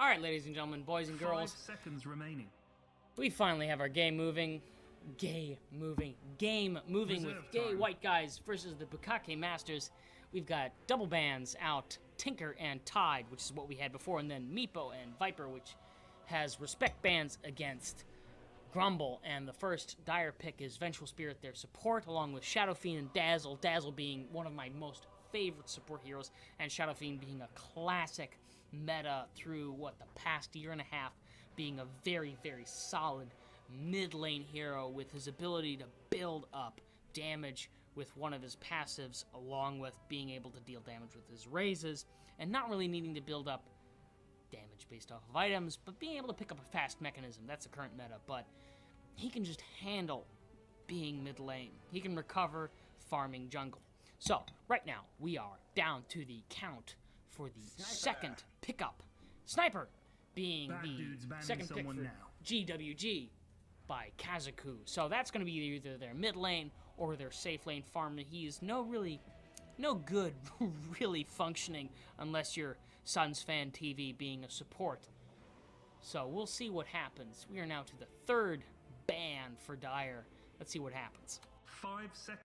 Alright, ladies and gentlemen, boys and girls. 5 seconds remaining. We finally have our game moving with gay white guys versus the B.Masters. We've got double bans out, Tinker and Tide, which is what we had before, and then Meepo and Viper, which has respect bans against Grumble, and the first dire pick is Vengeful Spirit, their support, along with Shadow Fiend and Dazzle. Dazzle being one of my most favorite support heroes, and Shadow Fiend being a classic meta through, the past year and a half, being a very, very solid mid-lane hero with his ability to build up damage with one of his passives, along with being able to deal damage with his raises, and not really needing to build up damage based off of items, but being able to pick up a fast mechanism. That's the current meta, but he can just handle being mid lane. He can recover farming jungle. So, right now, we are down to the count for the second pickup. Sniper being the second pick for GWG by Kazaku. So that's going to be either their mid lane or their safe lane farm. He is no good really functioning unless you're Suns Fan TV being a support. So we'll see what happens. We are now to the third ban for Dire. Let's see what happens. 5 seconds.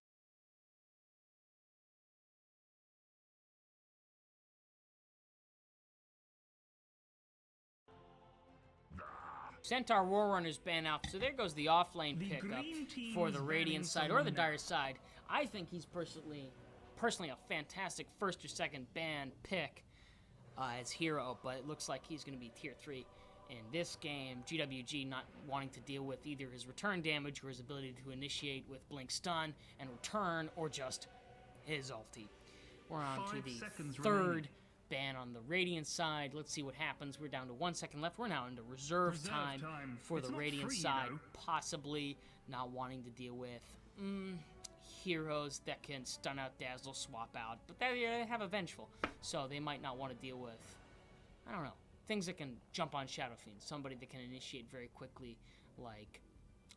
Centaur Warrunner's ban out, so there goes the offlane pickup for the Radiant side, or the Dire side. I think he's personally a fantastic first or second ban pick as hero, but it looks like he's going to be tier 3 in this game. GWG not wanting to deal with either his return damage or his ability to initiate with Blink Stun and return, or just his ulti. We're on to the third ban on the Radiant side. Let's see what happens. We're down to 1 second left. We're now into reserve time for the Radiant side, possibly not wanting to deal with heroes that can stun out, dazzle, swap out, but they have a Vengeful, so they might not want to deal with, I don't know, things that can jump on Shadow Fiend, somebody that can initiate very quickly, like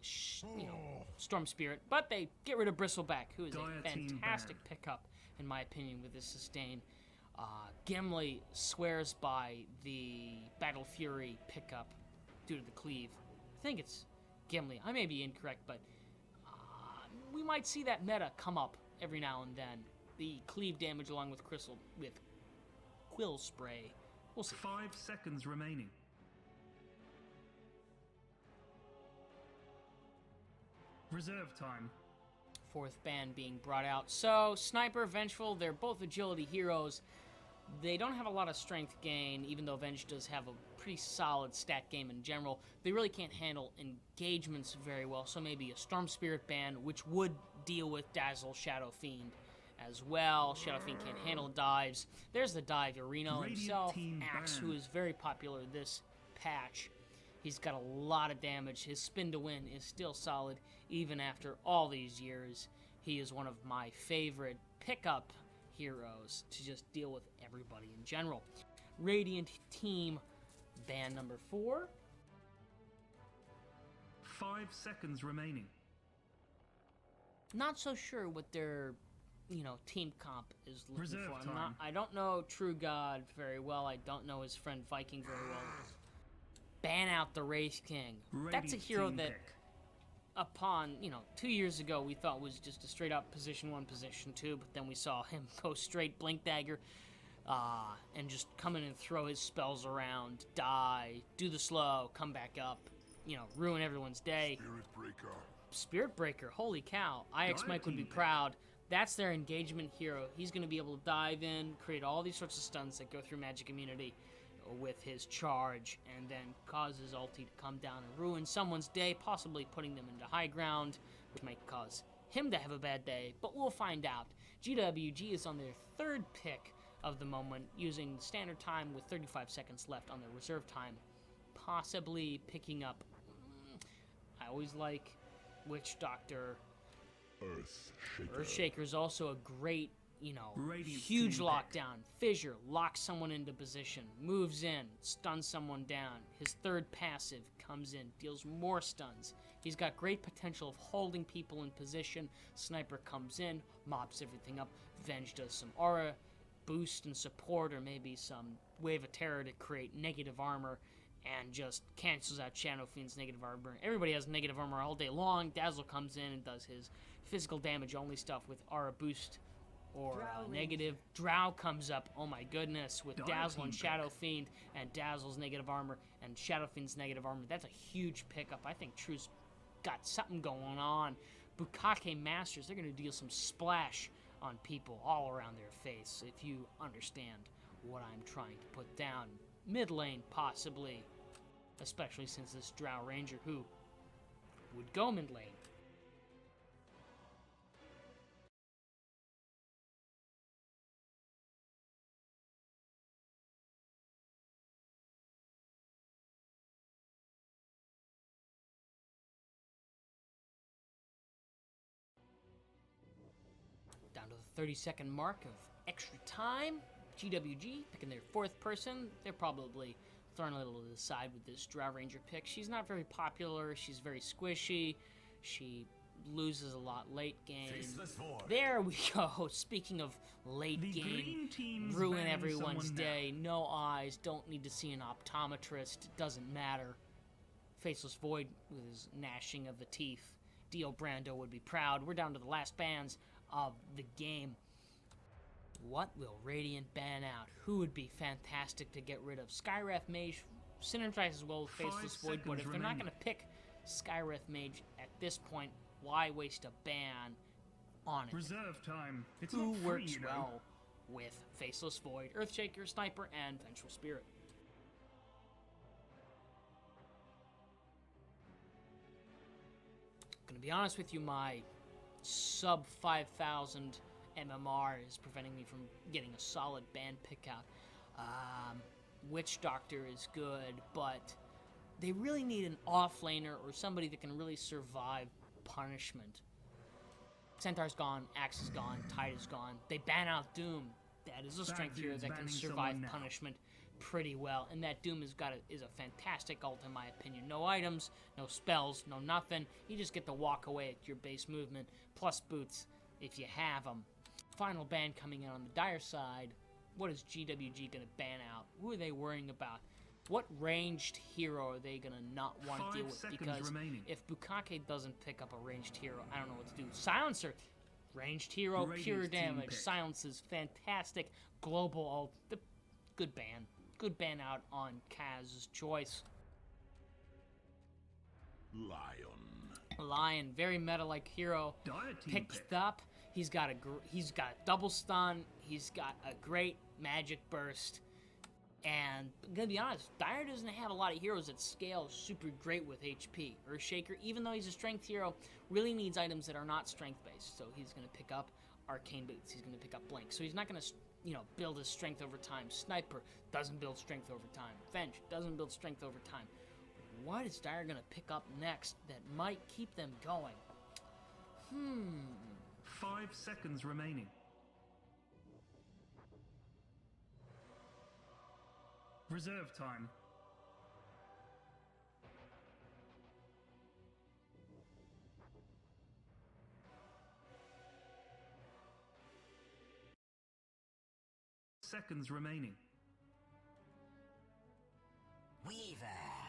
Storm Spirit, but they get rid of Bristleback, who is a fantastic pickup, in my opinion, with this sustain. Gimli swears by the Battle Fury pickup due to the cleave. I think it's Gimli. I may be incorrect, but we might see that meta come up every now and then. The cleave damage along with Quill Spray. We'll see. 5 seconds remaining. Reserve time. Fourth ban being brought out. So, Sniper, Vengeful, they're both agility heroes. They don't have a lot of strength gain, even though Venge does have a pretty solid stat game in general. They really can't handle engagements very well, so maybe a Storm Spirit ban, which would deal with Dazzle, Shadow Fiend as well. Shadow Fiend can't handle dives. There's the dive, Reno himself, Axe, who is very popular this patch. He's got a lot of damage. His spin to win is still solid, even after all these years. He is one of my favorite pickup heroes to just deal with everybody in general. Radiant team ban number 4. 5 seconds remaining. Not so sure what their team comp is looking Reserve for. I don't know True God very well. I don't know his friend Viking very well. Ban out the Wraith King. That's a hero that upon, 2 years ago we thought was just a straight up position 1, position 2, but then we saw him go straight Blink Dagger and just come in and throw his spells around, die, do the slow, come back up, ruin everyone's day. Spirit Breaker, holy cow. IX Mike would be proud. That's their engagement hero. He's going to be able to dive in, create all these sorts of stuns that go through magic immunity with his charge, and then cause his ulti to come down and ruin someone's day, possibly putting them into high ground, which might cause him to have a bad day, but we'll find out. GWG is on their third pick of the moment, using the standard time with 35 seconds left on their reserve time, possibly picking up, I always like Witch Doctor. Earthshaker is also a great, huge lockdown. Fissure locks someone into position, moves in, stuns someone down. His third passive comes in, deals more stuns. He's got great potential of holding people in position. Sniper comes in, mops everything up. Venge does some aura boost and support, or maybe some Wave of Terror to create negative armor and just cancels out Shadow Fiend's negative armor. Everybody has negative armor all day long. Dazzle comes in and does his physical damage only stuff with aura boost or negative. Drow comes up, oh my goodness, with Dazzle and Shadow Fiend, and Dazzle's negative armor and Shadow Fiend's negative armor. That's a huge pickup. I think True's got something going on. Bukake Masters, they're going to deal some splash on people all around their face, if you understand what I'm trying to put down. Mid lane, possibly, especially since this Drow Ranger, who would go mid lane. Down to the 30-second mark of extra time. GWG picking their fourth person. They're probably thrown a little to the side with this Drow Ranger pick. She's not very popular. She's very squishy. She loses a lot late game. There we go. Speaking of late game, ruin everyone's day. No eyes. Don't need to see an optometrist. It doesn't matter. Faceless Void with his gnashing of the teeth. Dio Brando would be proud. We're down to the last bans of the game. What will Radiant ban out? Who would be fantastic to get rid of? Skywrath Mage synergizes well with Faceless Void, but if they're not going to pick Skywrath Mage at this point, why waste a ban on it? Reserve time. It's Who not free, works you know. well with Faceless Void, Earthshaker, Sniper, and Vengeful Spirit? Gonna be honest with you, my sub 5,000 MMR is preventing me from getting a solid ban pick out. Witch Doctor is good, but they really need an offlaner or somebody that can really survive punishment. Centaur's gone, Axe is gone, Tide is gone. They ban out Doom. That is a strength hero that can survive punishment pretty well, and that Doom is a fantastic ult in my opinion. No items, no spells, no nothing. You just get to walk away at your base movement, plus boots if you have them. Final ban coming in on the dire side. What is GWG going to ban out? Who are they worrying about? What ranged hero are they going to not want to deal with? Because if Bukake doesn't pick up a ranged hero, I don't know what to do. Silencer, ranged hero, pure damage. Silence is fantastic. Global ult. Good ban. Good ban out on Kaz's choice. Lion, very meta-like hero. Picked up. He's got double stun. He's got a great magic burst. And I'm gonna be honest, Dire doesn't have a lot of heroes that scale super great with HP. Earthshaker, even though he's a strength hero, really needs items that are not strength-based. So he's gonna pick up Arcane Boots. He's gonna pick up Blink. So he's not gonna, build his strength over time. Sniper doesn't build strength over time. Venge doesn't build strength over time. What is Dire gonna pick up next that might keep them going? 5 seconds remaining. Reserve time. Seconds remaining.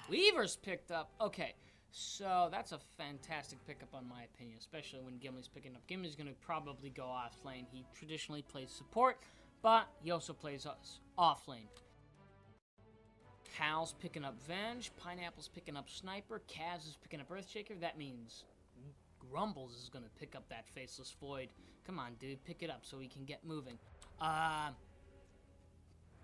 Weaver's picked up. Okay, so that's a fantastic pickup on my opinion, especially when Gimli's picking up. Gimli's going to probably go off lane. He traditionally plays support, but he also plays off lane. Hal's picking up Venge, Pineapple's picking up Sniper, Kaz is picking up Earthshaker. That means Grumbles is going to pick up that Faceless Void. Come on, dude, pick it up so we can get moving.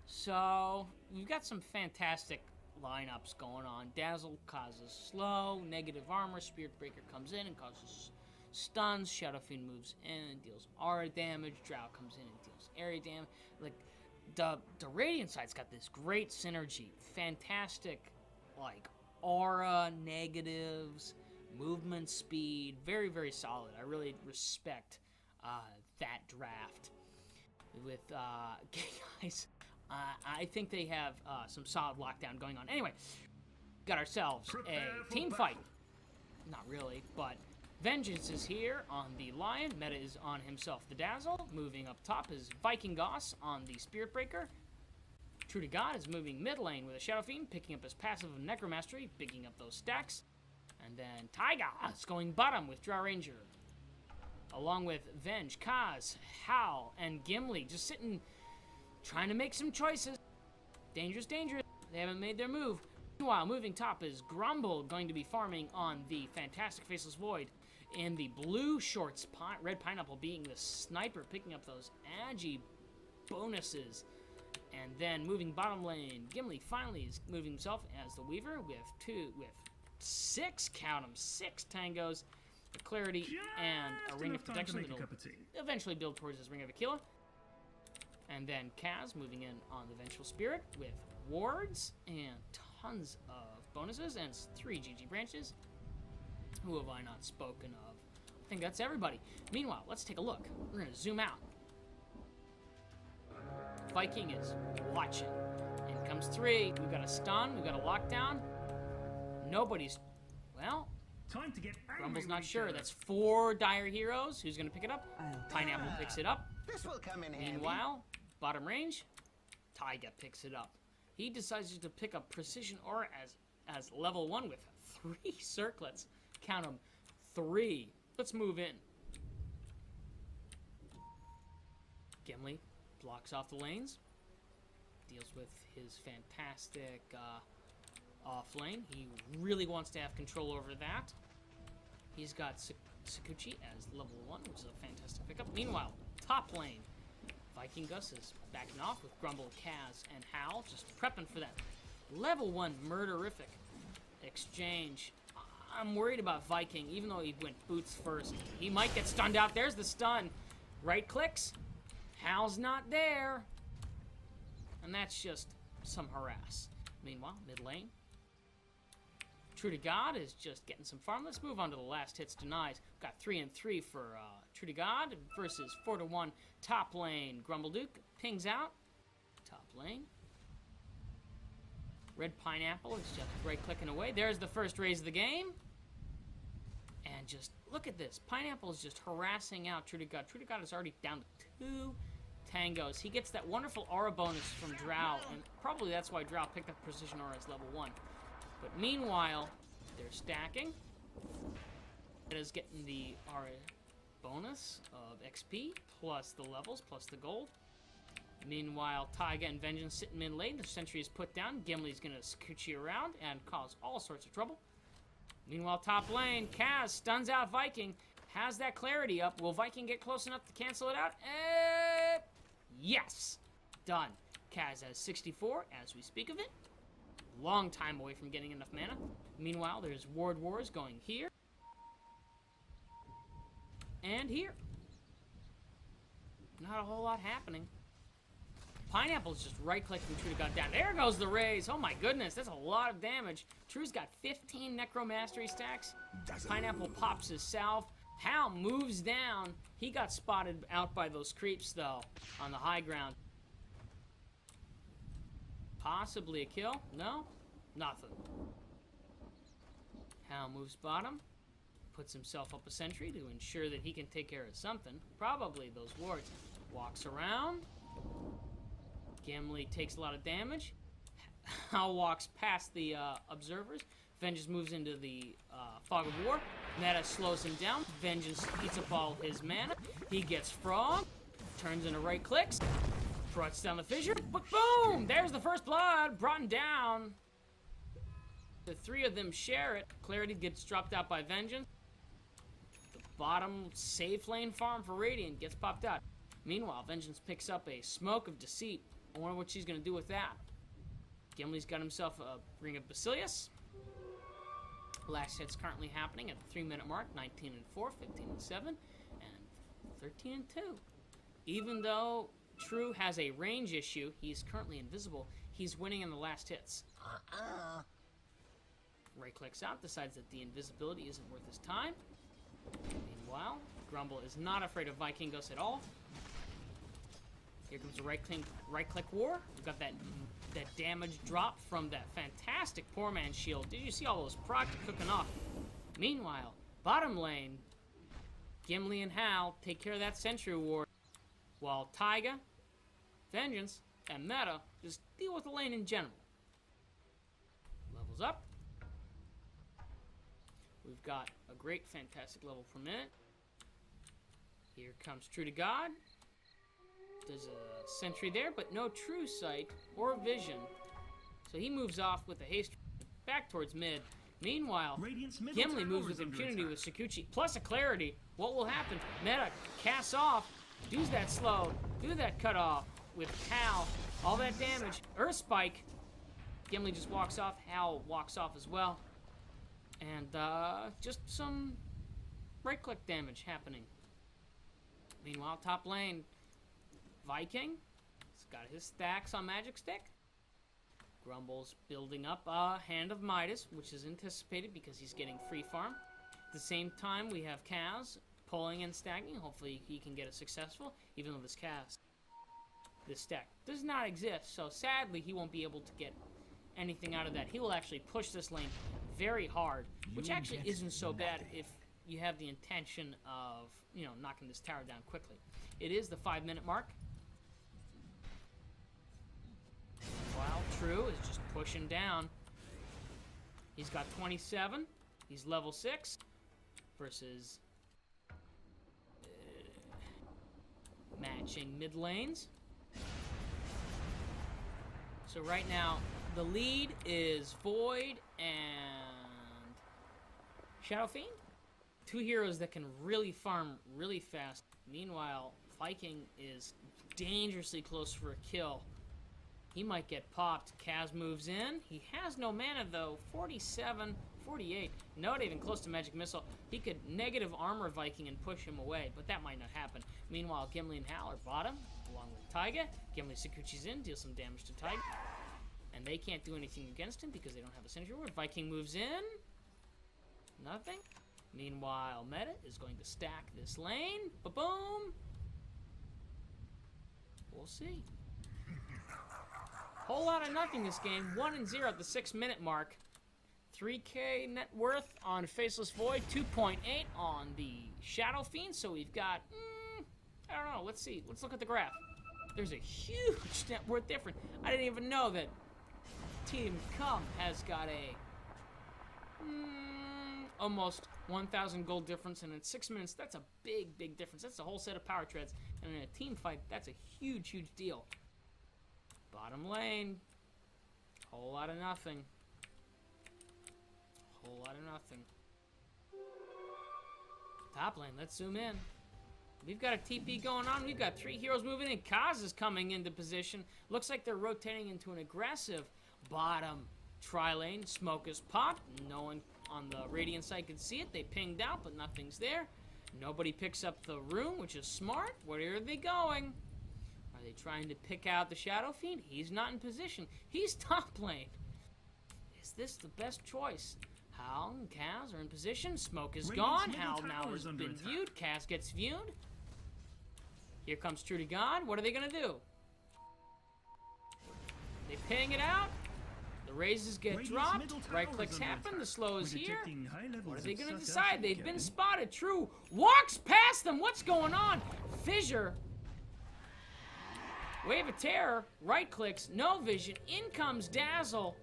So we've got some fantastic lineups going on. Dazzle causes slow, negative armor, Spirit Breaker comes in and causes stuns, Shadow Fiend moves in and deals aura damage, Drow comes in and deals area damage. Like, the Radiant side's got this great synergy, fantastic, like, aura, negatives, movement speed, very, very solid. I really respect that draft. With, guys, I think they have some solid lockdown going on. Anyway, got ourselves a team fight. Not really, but Vengeance is here on the Lion. Meta is on himself, the Dazzle. Moving up top is Viking Goss on the Spirit Breaker. True to God is moving mid lane with a Shadow Fiend, picking up his passive of Necromastery, picking up those stacks. And then Taiga is going bottom with Drow Ranger. Along with Venge, Kaz, Hal, and Gimli just sitting, trying to make some choices. Dangerous, dangerous. They haven't made their move. Meanwhile, moving top is Grumble, going to be farming on the fantastic Faceless Void. In the blue shorts, Red Pineapple being the sniper, picking up those agi bonuses. And then moving bottom lane, Gimli finally is moving himself as the Weaver with six, count 'em, 6 tangos, the Clarity, and a Ring of Protection that'll eventually build towards his Ring of Aquila. And then Kaz moving in on the Vengeful Spirit with wards and tons of bonuses and 3 GG branches. Who have I not spoken of? I think that's everybody. Meanwhile, let's take a look. We're going to zoom out. Viking is watching. In comes 3. We've got a stun. We've got a lockdown. Nobody's... Well, time to get Grumble's not sure. That's 4 Dire Heroes. Who's going to pick it up? Pineapple picks it up. This will come in handy. Meanwhile, bottom range, Taiga picks it up. He decides to pick up Precision Aura as level 1 with 3 circlets. Count them, 3. Let's move in. Gimli blocks off the lanes. Deals with his fantastic off lane. He really wants to have control over that. He's got Sakuchi as level 1, which is a fantastic pickup. Meanwhile, top lane, Viking Gus is backing off with Grumble, Kaz, and Hal, just prepping for that level 1 murderific exchange. I'm worried about Viking, even though he went boots first. He might get stunned out. There's the stun. Right clicks. Hal's not there. And that's just some harass. Meanwhile, mid lane, True to God is just getting some farm. Let's move on to the last hits denies. Got 3 and 3 for True to God versus 4 to 1 top lane. Grumble Duke pings out. Top lane. Red Pineapple is just right clicking away. There's the first raise of the game. And just look at this. Pineapple is just harassing out True to God. True to God is already down to 2 tangos. He gets that wonderful aura bonus from Drow, and probably that's why Drow picked up Precision Aura as level 1. But meanwhile, they're stacking. It is getting the aura bonus of XP, plus the levels, plus the gold. Meanwhile, Taiga and Vengeance sitting mid lane. The sentry is put down. Gimli's going to scooch you around and cause all sorts of trouble. Meanwhile, top lane, Kaz stuns out Viking. Has that clarity up. Will Viking get close enough to cancel it out? Yes! Done. Kaz has 64 as we speak of it. Long time away from getting enough mana. Meanwhile, there's Ward Wars going here. And here. Not a whole lot happening. Pineapple's just right-clicking True to God down. There goes the raise. Oh my goodness, that's a lot of damage. True's got 15 Necromastery stacks. Pineapple pops his salve. Hal moves down. He got spotted out by those creeps, though, on the high ground. Possibly a kill? No? Nothing. Hal moves bottom. Puts himself up a sentry to ensure that he can take care of something. Probably those wards. Walks around. Gimli takes a lot of damage. Hal walks past the observers. Vengeance moves into the Fog of War. Meta slows him down. Vengeance eats up all his mana. He gets frog. Turns into right clicks. Brought down the fissure. But boom! There's the first blood. Brought him down. The 3 of them share it. Clarity gets dropped out by Vengeance. The bottom safe lane farm for Radiant gets popped out. Meanwhile, Vengeance picks up a Smoke of Deceit. I wonder what she's going to do with that. Gimli's got himself a Ring of Basilius. Last hit's currently happening at the 3-minute mark. 19 and 4, 15 and 7, and 13 and 2. Even though True has a range issue, he's currently invisible. He's winning in the last hits. Right clicks out, decides that the invisibility isn't worth his time. Meanwhile, Grumble is not afraid of Vikingos at all. Here comes the right click war. We've got that damage drop from that fantastic Poor Man shield. Did you see all those procs cooking off? Meanwhile, bottom lane, Gimli and Hal take care of that sentry ward, while Taiga, Vengeance, and Meta just deal with the lane in general. Levels up. We've got a great, fantastic level per minute. Here comes True to God. There's a sentry there, but no true sight or vision. So he moves off with a haste back towards mid. Meanwhile, Gimli moves with impunity with Sakuchi, plus a clarity. What will happen? Meta casts off, does that slow, do that cut off with Hal. All that damage. Earth Spike. Gimli just walks off. Hal walks off as well. And just some right-click damage happening. Meanwhile, top lane, Viking. He's got his stacks on Magic Stick. Grumble's building up a Hand of Midas, which is anticipated because he's getting free farm. At the same time, we have Kaz pulling and stacking. Hopefully he can get it successful, even though this stack does not exist. So sadly, he won't be able to get anything out of that. He will actually push this lane very hard, which actually isn't so bad if you have the intention of, you know, knocking this tower down quickly. It is the 5-minute mark. While True is just pushing down. He's got 27. He's level 6 versus matching mid lanes. So right now, the lead is Void and Shadow Fiend. Two heroes that can really farm really fast. Meanwhile, Viking is dangerously close for a kill. He might get popped. Kaz moves in. He has no mana though. 47, 48. Not even close to Magic Missile. He could negative armor Viking and push him away, but that might not happen. Meanwhile, Gimli and Hal are bottom, along with Taiga. Gimli Sakuchi's in, deals some damage to Taiga. And they can't do anything against him because they don't have a sentry ward. Viking moves in. Nothing. Meanwhile, Meta is going to stack this lane. Ba-boom. We'll see. Whole lot of nothing this game. 1-0 at the 6-minute mark. 3K net worth on Faceless Void. 2.8 on the Shadow Fiend. So we've got, I don't know. Let's see. Let's look at the graph. There's a huge net worth difference. I didn't even know that Team Come has got a almost 1,000 gold difference, and in 6 minutes, that's a big difference. That's a whole set of power treads, and in a team fight, that's a huge deal. Bottom lane, whole lot of nothing. Whole lot of nothing. Top lane, let's zoom in. We've got a TP going on. We've got 3 heroes moving in. Kaz is coming into position. Looks like they're rotating into an aggressive bottom tri-lane. Smoke is popped. No one on the Radiant side could see it. They pinged out, but nothing's there. Nobody picks up the rune, which is smart. Where are they going? Are they trying to pick out the Shadow Fiend? He's not in position. He's top lane. Is this the best choice? Hal and Kaz are in position. Smoke is gone. Hal now has been viewed. Kaz gets viewed. Here comes True to God. What are they going to do? They ping it out. The raises get dropped. Right clicks happen. The slow is here. What are they going to decide? They've been spotted. True walks past them. What's going on? Fissure. Wave of Terror. Right clicks. No vision. In comes Dazzle.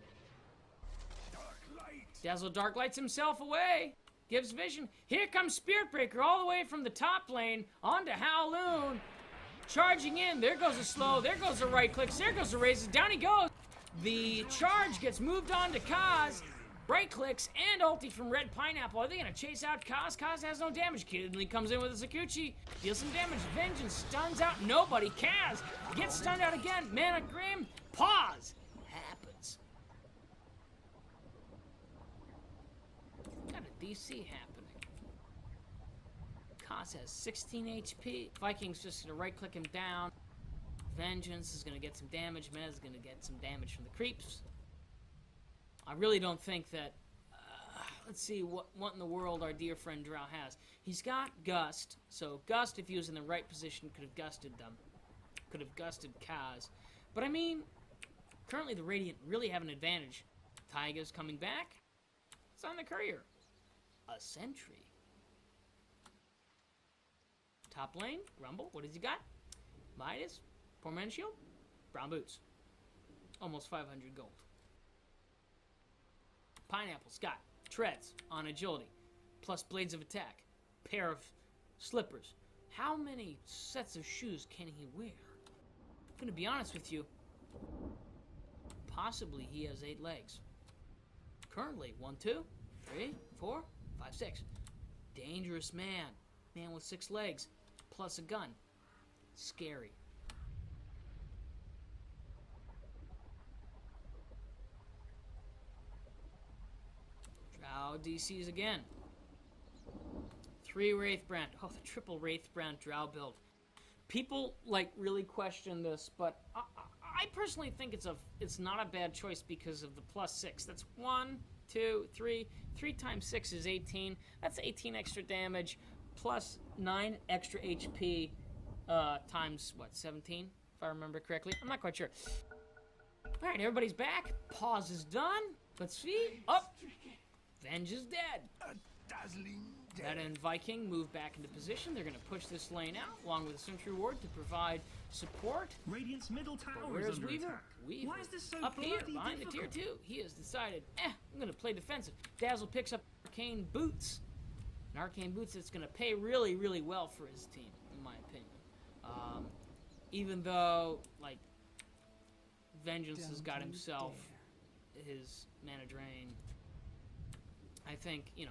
Dazzle dark lights himself away. Gives vision. Here comes Spirit Breaker all the way from the top lane onto Howloon. Charging in. There goes the slow. There goes the right clicks. There goes the raises. Down he goes. The charge gets moved on to Kaz. Right clicks and ulti from Red Pineapple. Are they going to chase out Kaz? Kaz has no damage. Kidney comes in with a Sakuchi. Deals some damage. Vengeance stuns out nobody. Kaz gets stunned out again. Mana Grim. Pause. Happens. Got a DC happening. Kaz has 16 HP. Viking's just going to right click him down. Vengeance is going to get some damage. Mez is going to get some damage from the creeps. I really don't think that... let's see what in the world our dear friend Drow has. He's got Gust. So Gust, if he was in the right position, could have gusted them. Could have gusted Kaz. But I mean, currently the Radiant really have an advantage. Taiga's coming back. It's on the courier. A sentry. Top lane, Grumble, what has he got? Midas, poor man's shield, brown boots. Almost 500 gold. Pineapple's got treads on agility, plus blades of attack, pair of slippers. How many sets of shoes can he wear? I'm gonna be honest with you. Possibly he has 8 legs. Currently, 1, 2, 3, 4, 5, 6. Dangerous man. Man with 6 legs, plus a gun. Scary. Drow DCs again. 3 Wraithbrand. Oh, the triple Wraithbrand Drow build. People like really question this, but I personally think it's not a bad choice because of the +6. That's 1, 2, 3. 3 times 6 is 18. That's 18 extra damage, plus 9 extra HP, times what, 17? If I remember correctly. I'm not quite sure. All right, everybody's back. Pause is done. Let's see. Up. Venge is dead. A dazzling Meta and Viking move back into position. They're going to push this lane out, along with a Sentry Ward to provide support. Radiant's middle tower But where's is under Weaver? attack. Weaver, Why is this so up here, bloody behind difficult? the tier 2. He has decided, I'm going to play defensive. Dazzle picks up Arcane Boots. An Arcane Boots that's going to pay really, really well for his team, in my opinion. Even though, like, Vengeance has got himself his mana drain. I think, you know,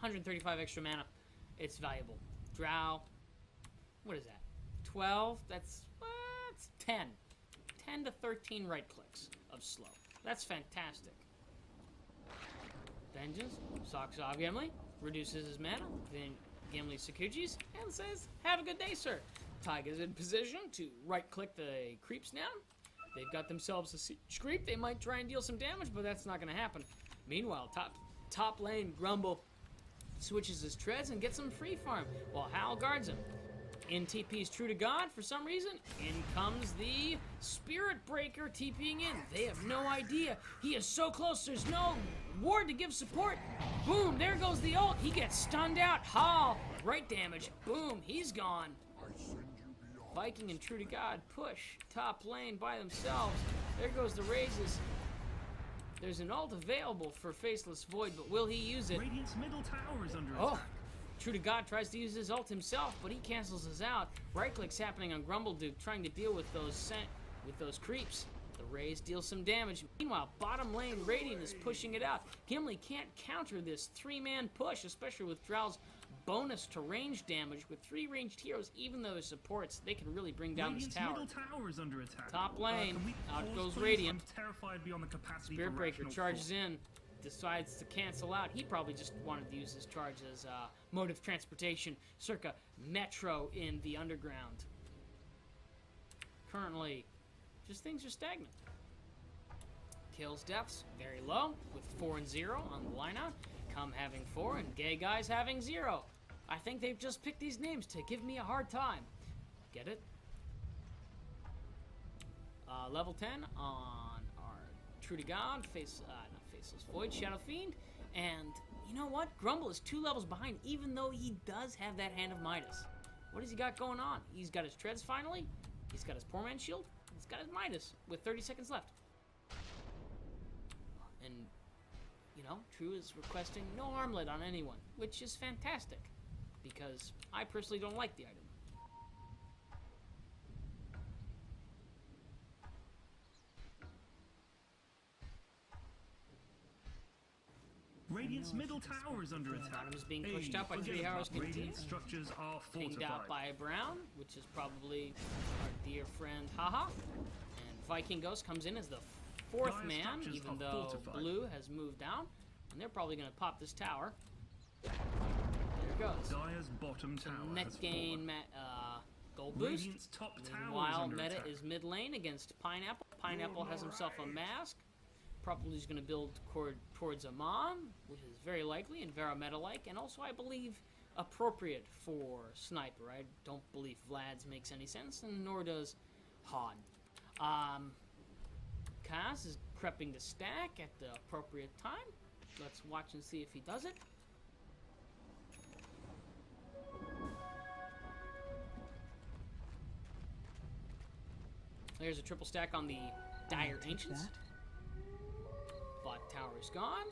135 extra mana, it's valuable. Drow, what is that? 12? That's 10. 10 to 13 right clicks of slow. That's fantastic. Vengeance, socks off Gimli, reduces his mana, then Gimli Sakujis, and says, have a good day, sir. Taiga's in position to right-click the creeps now. They've got themselves a siege creep. They might try and deal some damage, but that's not going to happen. Meanwhile, top lane, Grumble switches his treads and gets some free farm, while Hal guards him. In TP's True to God, for some reason, in comes the Spirit Breaker TPing in. They have no idea. He is so close, there's no ward to give support. Boom, there goes the ult. He gets stunned out. Hal, right damage. Boom, he's gone. Viking and True to God push top lane by themselves. There goes the raises. There's an ult available for Faceless Void, but will he use it? Radiant's middle tower is under Oh, attack. True to God tries to use his ult himself, but he cancels his out. Right click's happening on Grumbleduke, trying to deal with those creeps. The raise deals some damage. Meanwhile, bottom lane Radiant is pushing it out. Gimli can't counter this 3-man push, especially with Drow's bonus to range damage. With 3 ranged heroes, even though they're supports, they can really bring down Radiant's this tower. middle tower is under attack. Top lane, can we out pause, goes please? Radiant. I'm terrified beyond the capacity Spirit for Breaker rational charges thought. in, decides to cancel out. He probably just wanted to use his charge as mode of transportation, circa Metro in the underground. Currently, just things are stagnant. Kills deaths very low, with 4 and 0 on the lineout. Come having 4 and Gay Guys having 0. I think they've just picked these names to give me a hard time. Get it? Level 10 on our True to God, not Faceless Void, Shadow Fiend, and you know what? Grumble is 2 levels behind, even though he does have that Hand of Midas. What has he got going on? He's got his treads finally, he's got his Poor Man's Shield, he's got his Midas with 30 seconds left. And, you know, True is requesting no armlet on anyone, which is fantastic, because I personally don't like the item. Radiant's middle tower is under attack. Bottom is being pushed out by 3 hours continuous. Radiant structures are Pinged fortified. out by Brown, which is probably our dear friend Haha. And Viking Ghost comes in as the 4th Dire man, structures even are though fortified. Blue has moved down. And they're probably going to pop this tower. There it goes. Dire's bottom So tower net has gain, fallen. gold boost. Radiant's top tower is Meanwhile, under Meta attack. is mid lane against Pineapple. Pineapple has himself a mask. Probably is going to build towards Amon, which is very likely and Vera meta-like, and also I believe appropriate for Sniper. I don't believe Vlad's makes any sense, and nor does Han. Kaz is prepping to stack at the appropriate time. Let's watch and see if he does it. There's a triple stack on the Dire Ancients. Bot tower's gone.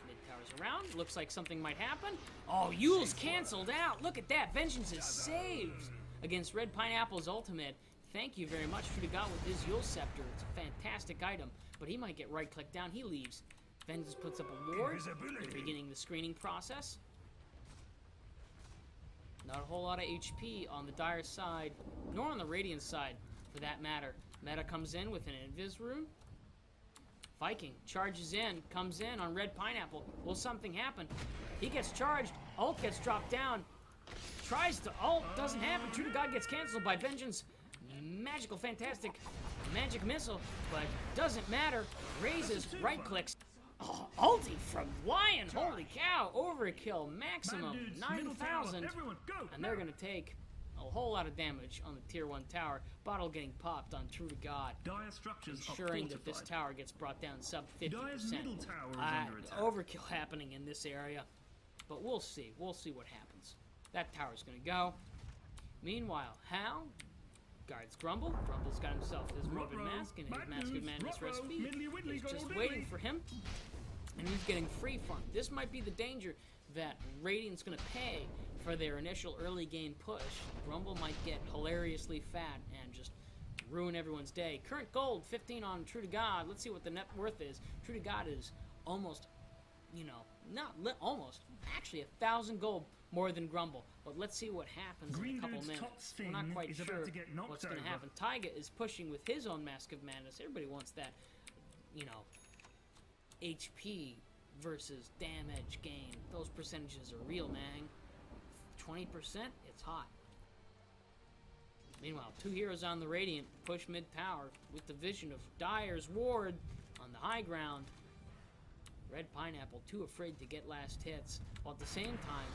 Mid tower's around. Looks like something might happen. Oh, Yule's canceled out. Look at that. Vengeance is saved against Red Pineapple's ultimate. Thank you very much, True to God, with his Yule Scepter. It's a fantastic item, but he might get right-clicked down. He leaves. Vengeance puts up a ward. They're beginning the screening process. Not a whole lot of HP on the Dire side, nor on the Radiant side, for that matter. Meta comes in with an Invis Rune. Viking charges in, comes in on Red Pineapple. Will something happen? He gets charged. Ult gets dropped down. Tries to ult. Doesn't happen. True to God gets canceled by Vengeance. Magical, fantastic magic missile, but doesn't matter. Raises, right clicks. Oh, ulti from Lion. Holy cow. Overkill. Maximum 9,000. And they're going to take a whole lot of damage on the tier 1 tower. Bottle getting popped on True to God. Ensuring that this tower gets brought down sub 50%. Overkill happening in this area. But we'll see. We'll see what happens. That tower's going to go. Meanwhile, Hal guards Grumble. Grumble's got himself his Morbid Mask and his Mask of Madness recipe. He's just waiting for him. And he's getting free farm. This might be the danger that Radiant's going to pay for their initial early game push. Grumble might get hilariously fat and just ruin everyone's day. Current gold, 15 on True to God. Let's see what the net worth is. True to God is almost, actually 1,000 gold more than Grumble. But let's see what happens in a couple minutes. We're not quite sure what's going to happen. Taiga is pushing with his own Mask of Madness. Everybody wants that, HP versus damage gain. Those percentages are real, man. 20%, it's hot. Meanwhile, 2 heroes on the Radiant push mid-tower with the vision of Dire's ward on the high ground. Red Pineapple too afraid to get last hits, while at the same time,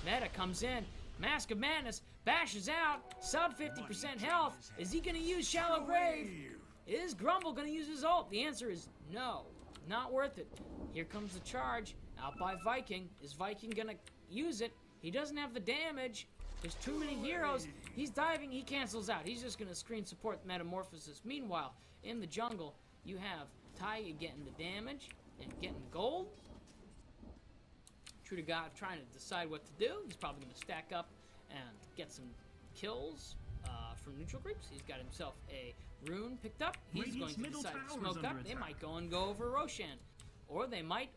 Meta comes in. Mask of Madness bashes out, sub 50% health. Is he going to use Shallow Grave? Is Grumble going to use his ult? The answer is no. Not worth it. Here comes the charge out by Viking. Is Viking going to use it? He doesn't have the damage. There's too many heroes. He's diving. He cancels out. He's just going to screen support Metamorphosis. Meanwhile, in the jungle, you have Taiga getting the damage and getting gold. True to God trying to decide what to do. He's probably going to stack up and get some kills from neutral creeps. He's got himself a rune picked up. He's going to decide to smoke up. They might go and go over Roshan. Or they might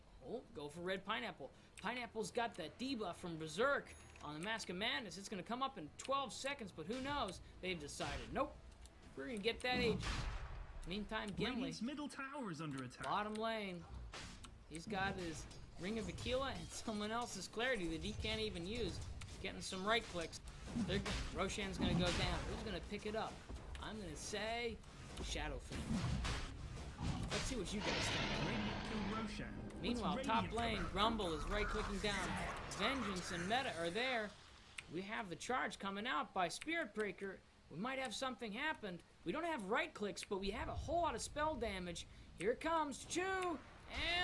go for Red Pineapple. Pineapple's got that debuff from Berserk on the Mask of Madness. It's going to come up in 12 seconds, but who knows? They've decided, nope, we're going to get that age. Meantime, Gimli, middle tower is under attack. Bottom lane, he's got his Ring of Aquila and someone else's Clarity that he can't even use. Getting some right clicks. Roshan's going to go down. Who's going to pick it up? I'm going to say Shadow Fiend. Let's see what you guys think. Meanwhile, top lane, Grumble is right-clicking down. Vengeance and Meta are there. We have the charge coming out by Spirit Breaker. We might have something happen. We don't have right clicks, but we have a whole lot of spell damage. Here it comes, Choo,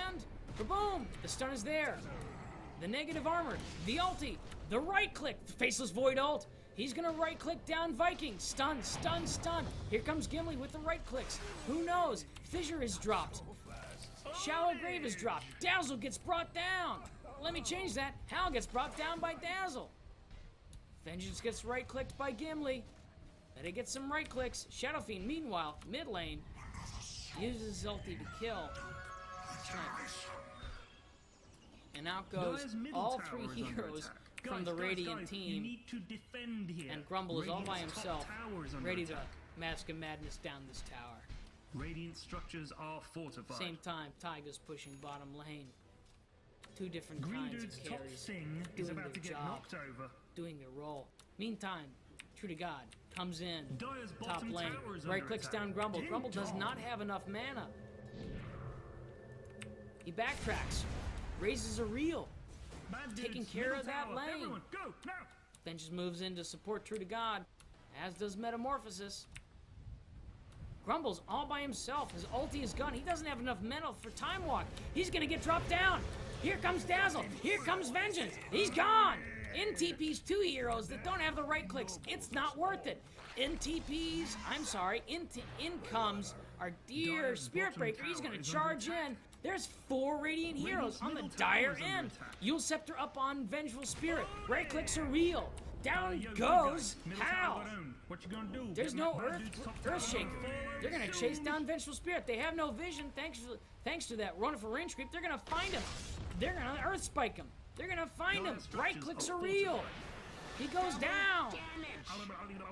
and boom! The stun is there. The negative armor, the ulti, the right click, the Faceless Void ult. He's gonna right click down Viking. Stun, stun, stun. Here comes Gimli with the right clicks. Who knows? Fissure is dropped. Shallow Grave is dropped. Dazzle gets brought down. Let me change that. Hal gets brought down by Dazzle. Vengeance gets right clicked by Gimli. Meta gets some right clicks. Shadow Fiend, meanwhile, mid lane, uses his ulti to kill. And out goes all 3 heroes from the Radiant team. And Grumble is all by himself, ready to Mask of Madness down this tower. Radiant structures are fortified. Same time, Taiga's pushing bottom lane. 2 different kinds of carries doing their job, doing their role. Meantime, True to God comes in, top lane, right clicks down Grumble. Grumble does not have enough mana. He backtracks, raises a reel, taking care of that lane. Then just moves in to support True to God, as does Metamorphosis. Grumble's all by himself. His ulti is gone. He doesn't have enough mana for Time Walk. He's gonna get dropped down. Here comes Dazzle. Here comes Vengeance. He's gone. In TP's 2 heroes that don't have the right clicks. It's not worth it. In TP's, I'm sorry, in comes our dear Spirit Breaker. He's gonna charge in. There's 4 Radiant heroes on the dire end. Yule Scepter up on Vengeful Spirit. Right clicks are real. Down goes Hal. What you gonna do? There's no Earthshaker. They're gonna chase down Vengeful Spirit. They have no vision thanks to that run for range creep. They're gonna find him. They're gonna Earth Spike him. They're gonna find him. Right clicks are real. He goes down.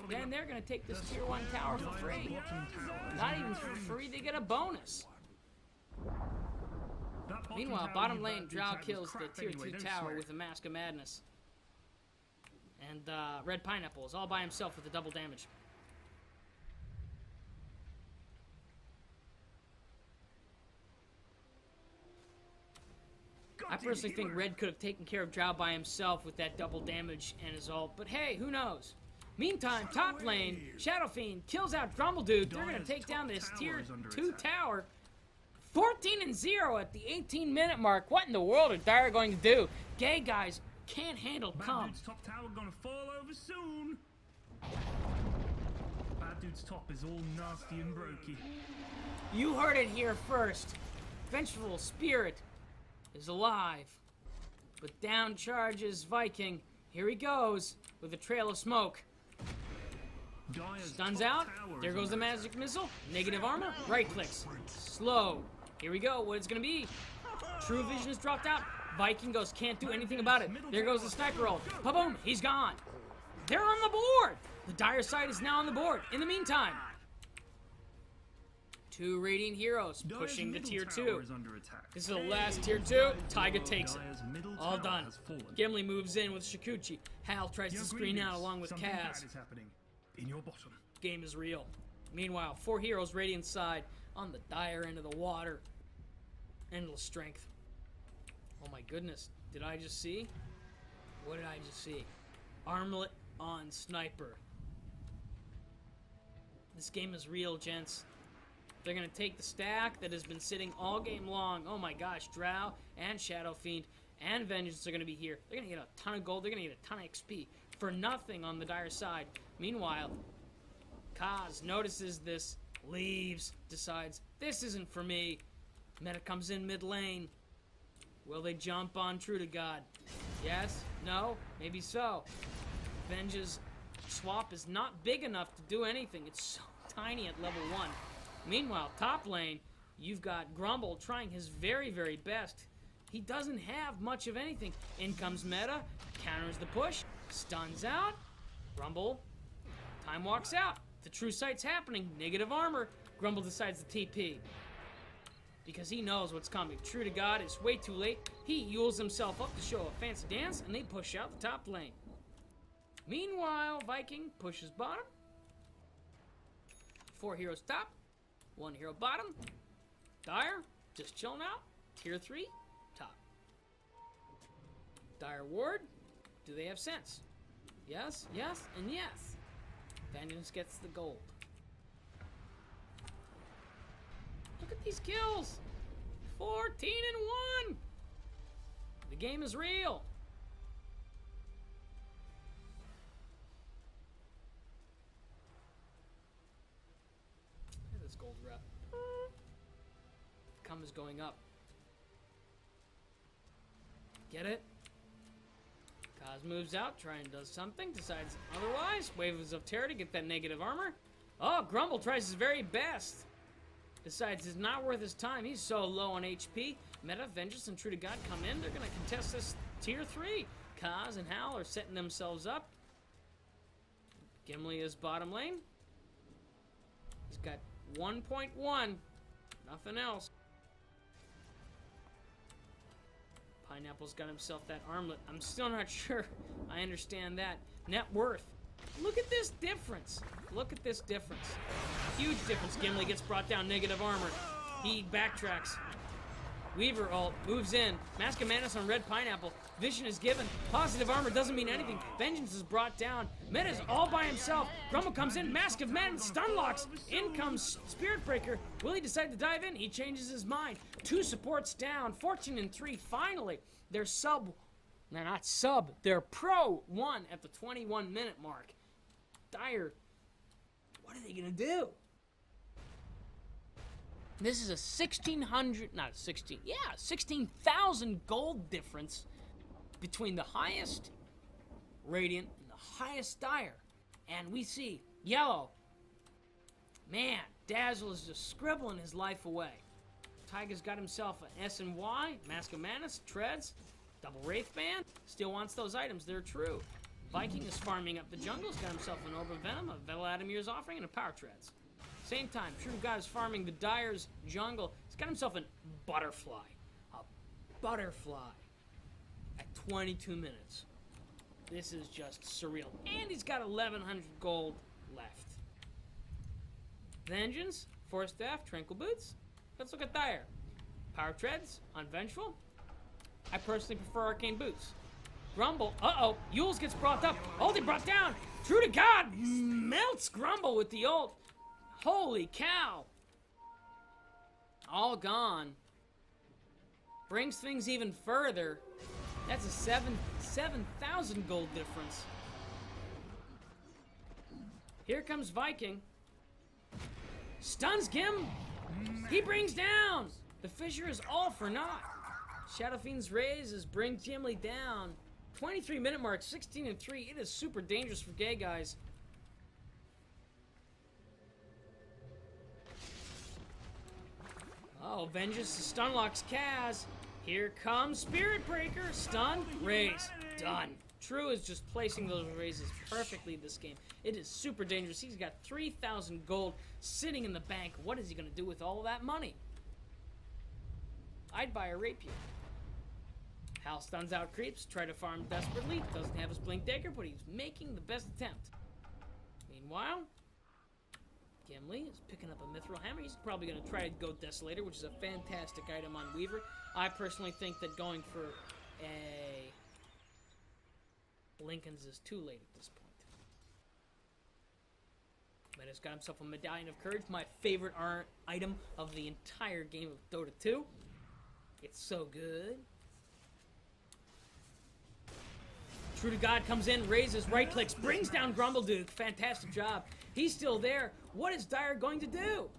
Then they're gonna take this tier 1 tower for free. Not even for free, they get a bonus. Meanwhile, bottom lane, Drow kills the tier 2 tower with a Mask of Madness. And Red Pineapple is all by himself with the double damage. I personally think Red could have taken care of Drow by himself with that double damage and his ult, but hey, who knows? Meantime, top lane, Shadow Fiend kills out Grumble Dude. They're gonna take down this tier 2 tower. 14-0 at the 18-minute mark. What in the world are Dire going to do? Gay guys can't handle calm. Bad Dude's top tower gonna fall over soon. Bad Dude's top is all nasty and brokey. You heard it here first. Vengeful Spirit is alive. But down charges Viking. Here he goes with a trail of smoke. Stuns out. There goes the magic missile. Negative armor. Right clicks. Slow. Here we go. What it's gonna be. True vision is dropped out. Viking goes, can't do anything about it. There goes the sniper roll. Ba-boom, he's gone. They're on the board. The dire side is now on the board. In the meantime, 2 Radiant heroes pushing the tier 2. This is the last tier 2. Taiga takes it. All done. Gimli moves in with Shikuchi. Hal tries to screen out along with Kaz. In your bottom. Game is real. Meanwhile, 4 heroes Radiant side on the dire end of the water. Endless strength. Oh my goodness, did I just see? What did I just see? Armlet on Sniper. This game is real, gents. They're gonna take the stack that has been sitting all game long. Oh my gosh, Drow and Shadow Fiend and Vengeance are gonna be here. They're gonna get a ton of gold, they're gonna get a ton of XP for nothing on the dire side. Meanwhile, Kaz notices this, leaves, decides, this isn't for me. Meta comes in mid lane. Will they jump on True to God? Yes? No? Maybe so. Venge's swap is not big enough to do anything. It's so tiny at level 1. Meanwhile, top lane, you've got Grumble trying his very, very best. He doesn't have much of anything. In comes Meta, counters the push, stuns out, Grumble, time walks out. The true sight's happening, negative armor. Grumble decides to TP. Because he knows what's coming. True to God, it's way too late. He yules himself up to show a fancy dance, and they push out the top lane. Meanwhile, Viking pushes bottom. 4 heroes top, 1 hero bottom. Dire, just chilling out. Tier 3, top. Dire Ward, do they have sense? Yes, yes, and yes. Vengeance gets the gold. Look at these kills! 14-1! The game is real! Look at this gold rep. The cum is going up. Get it? Kaz moves out, tries and does something, decides otherwise. Waves of Terror to get that negative armor. Oh, Grumble tries his very best. Decides it's not worth his time. He's so low on HP. Meta, Vengeance, and True to God come in. They're going to contest this tier 3. Kaz and Hal are setting themselves up. Gimli is bottom lane. He's got 1.1. Nothing else. Pineapple's got himself that armlet. I'm still not sure I understand that. Net worth. Look at this difference. Look at this difference. Huge difference. Gimli gets brought down, negative armor. He backtracks. Weaver ult, moves in. Mask of Madness on Red Pineapple. Vision is given. Positive armor doesn't mean anything. Vengeance is brought down. Meta's all by himself. Grumble comes in. Mask of Madness stun locks. In comes Spirit Breaker. Will he decide to dive in? He changes his mind. 2 supports down. 14-3 finally. They're sub They're not sub, they're pro 1 at the 21-minute mark. Dire, what are they gonna do? This is a 16,000 gold difference between the highest Radiant and the highest Dire. And we see yellow. Man, Dazzle is just scribbling his life away. Tiger's got himself an S and Y, Mask of Manus, Treads, double Wraith Band. Still wants those items, they're true. Viking is farming up the jungle, he's got himself an Orb of Venom, a Veladamir's Offering, and a Power Treads. Same time, True God is farming the Dire's jungle. He's got himself a Butterfly. A Butterfly at 22 minutes. This is just surreal. And he's got 1,100 gold left. Vengeance, Force Staff, Tranquil Boots. Let's look at Dire. Power Treads, Unvengeful. I personally prefer Arcane Boots. Grumble, Yules gets brought up. Ulti brought down. True to God melts Grumble with the ult. Holy cow. All gone. Brings things even further. That's a 7,000 gold difference. Here comes Viking. Stuns Gim. He brings down. The Fissure is all for naught. Shadow Fiend's raises brings Gimli down. 23-minute mark, 16-3. It is super dangerous for gay guys. Oh, Vengeance stun locks Kaz. Here comes Spirit Breaker. Stun, raise, done. True is just placing those raises perfectly this game. It is super dangerous. He's got 3,000 gold sitting in the bank. What is he going to do with all of that money? I'd buy a Rapier. Hal stuns out creeps, try to farm desperately. Doesn't have his Blink Dagger, but he's making the best attempt. Meanwhile, Gimli is picking up a Mithril Hammer. He's probably going to try to go Desolator, which is a fantastic item on Weaver. I personally think that going for a Lincoln's is too late at this point. Meta's got himself a Medallion of Courage, my favorite item of the entire game of Dota 2. It's so good. True to God comes in, raises, right clicks, brings down Grumbleduke. Fantastic job. He's still there. What is Dire going to do?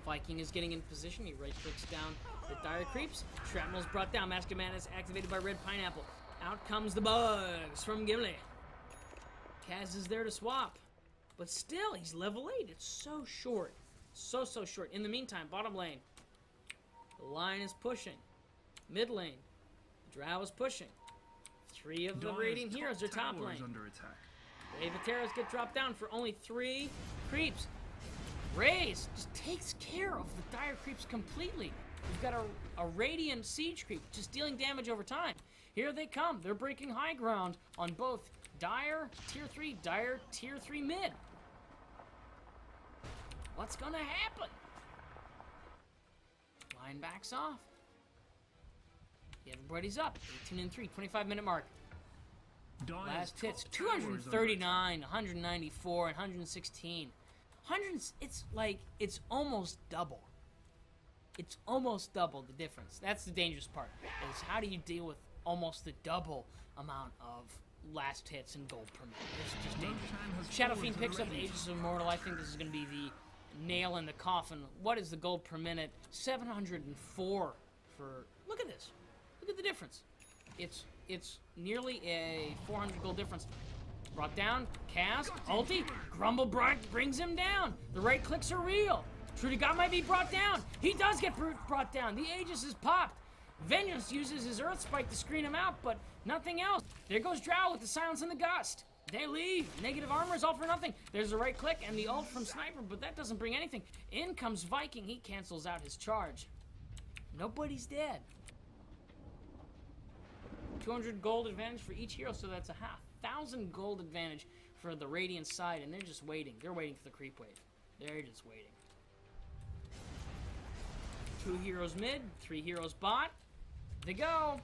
Viking is getting in position. He right clicks down the Dire creeps. Shrapnel's brought down. Mask of Mana is activated by Red Pineapple. Out comes the bugs from Gimli. Kaz is there to swap. But still, he's level 8. It's so short. So short. In the meantime, bottom lane. The line is pushing. Mid lane. Drow is pushing. 3 of the Radiant heroes are top lane. Under attack. Avateras get dropped down for only 3 creeps. Raze just takes care of the Dire creeps completely. We've got a Radiant siege creep just dealing damage over time. Here they come. They're breaking high ground on both Dire tier 3, Dire tier 3 mid. What's gonna happen? Line backs off. Everybody's up. 18-3, 25-minute mark. Last hits, 239, 194, and 116. It's almost double. It's almost double the difference. That's the dangerous part, is how do you deal with almost the double amount of last hits and gold per minute? It's just dangerous. Shadow Fiend picks up the Aegis of Immortal. I think this is going to be the nail in the coffin. What is the gold per minute? 704 for... Look at this. Look at the difference. It's nearly a 400 gold difference. Brought down, Kaz, ulti, Grumble brings him down. The right clicks are real. True to God might be brought down. He does get brought down. The Aegis is popped. Vengeance uses his Earth Spike to screen him out, but nothing else. There goes Drow with the Silence and the Gust. They leave. Negative armor is all for nothing. There's a right click and the ult from Sniper, but that doesn't bring anything. In comes Viking. He cancels out his charge. Nobody's dead. 200 gold advantage for each hero, so that's a 1,000 gold advantage for the Radiant side, and they're just waiting. They're waiting for the creep wave. They're just waiting. 2 heroes mid, 3 heroes bot. They go.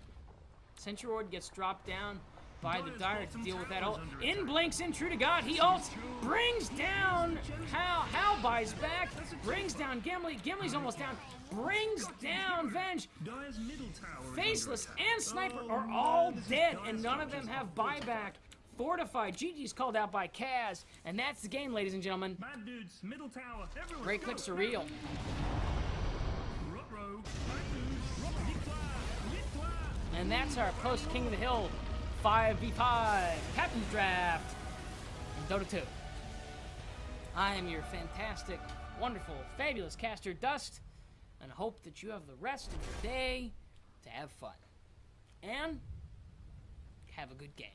Sentry Ward gets dropped down. by the Dire to deal with that ult. In blinks in, true to God. He ults, brings down Hal buys back, brings down Gimli. Gimli's almost down, brings down Venge. Dire's middle tower is Faceless under attack. and Sniper Oh, are no, all this is dead, Dire's and none of them touches have up on buyback. Fortified. GG's called out by Kaz, and that's the game, ladies and gentlemen. Bad dudes, middle tower. Everyone Great go. clicks are real. Ruh-roh, bad dudes, victoire. And that's our post King of the Hill 5v5 Captain's Draft in Dota 2. I am your fantastic, wonderful, fabulous caster, Dust, and hope that you have the rest of your day to have fun. And have a good game.